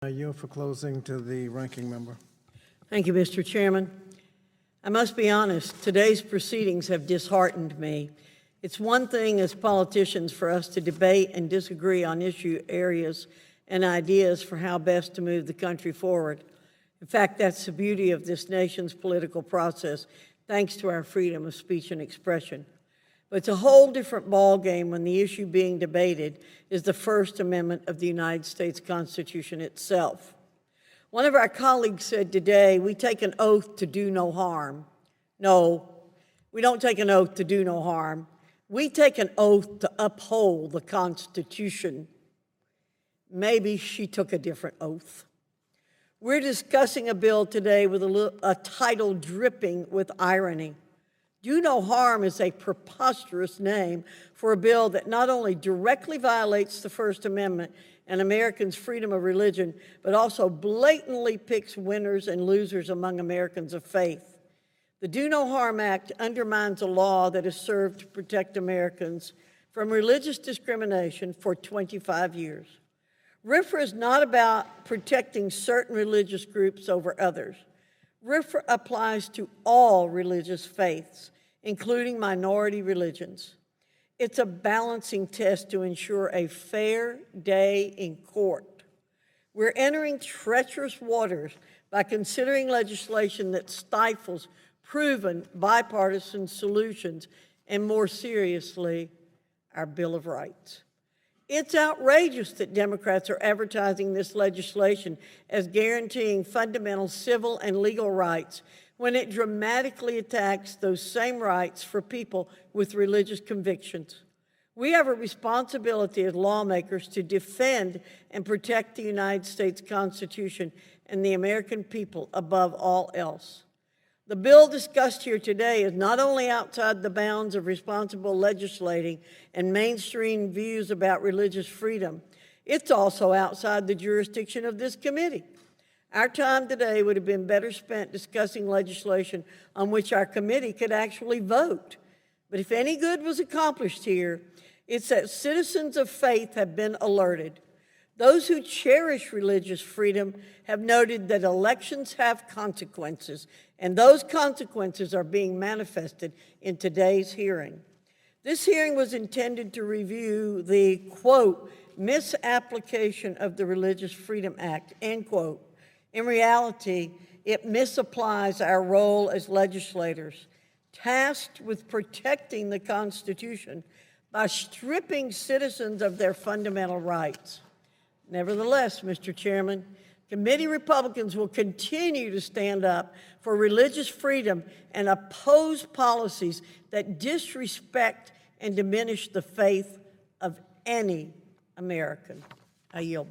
I yield for closing to the ranking member. Thank you, Mr. Chairman. I must be honest, today's proceedings have disheartened me. It's one thing as politicians for us to debate and disagree on issue areas and ideas for how best to move the country forward. In fact, that's the beauty of this nation's political process, thanks to our freedom of speech and expression. But it's a whole different ballgame when the issue being debated is the First Amendment of the United States Constitution itself. One of our colleagues said today, we take an oath to do no harm. No, we don't take an oath to do no harm. We take an oath to uphold the Constitution. Maybe she took a different oath. We're discussing a bill today with a title dripping with irony. Do no harm is a preposterous name for a bill that not only directly violates the First Amendment and Americans' freedom of religion, but also blatantly picks winners and losers among Americans of faith. The Do No Harm Act undermines a law that has served to protect Americans from religious discrimination for 25 years. RFRA is not about protecting certain religious groups over others. RFRA applies to all religious faiths, including minority religions. It's a balancing test to ensure a fair day in court. We're entering treacherous waters by considering legislation that stifles proven bipartisan solutions, and more seriously, our Bill of Rights. It's outrageous that Democrats are advertising this legislation as guaranteeing fundamental civil and legal rights when it dramatically attacks those same rights for people with religious convictions. We have a responsibility as lawmakers to defend and protect the United States Constitution and the American people above all else. The bill discussed here today is not only outside the bounds of responsible legislating and mainstream views about religious freedom, it's also outside the jurisdiction of this committee. Our time today would have been better spent discussing legislation on which our committee could actually vote. But if any good was accomplished here, it's that citizens of faith have been alerted. Those who cherish religious freedom have noted that elections have consequences, and those consequences are being manifested in today's hearing. This hearing was intended to review the, quote, misapplication of the Religious Freedom Act, end quote. In reality, it misapplies our role as legislators, tasked with protecting the Constitution by stripping citizens of their fundamental rights. Nevertheless, Mr. Chairman, committee Republicans will continue to stand up for religious freedom and oppose policies that disrespect and diminish the faith of any American. I yield back.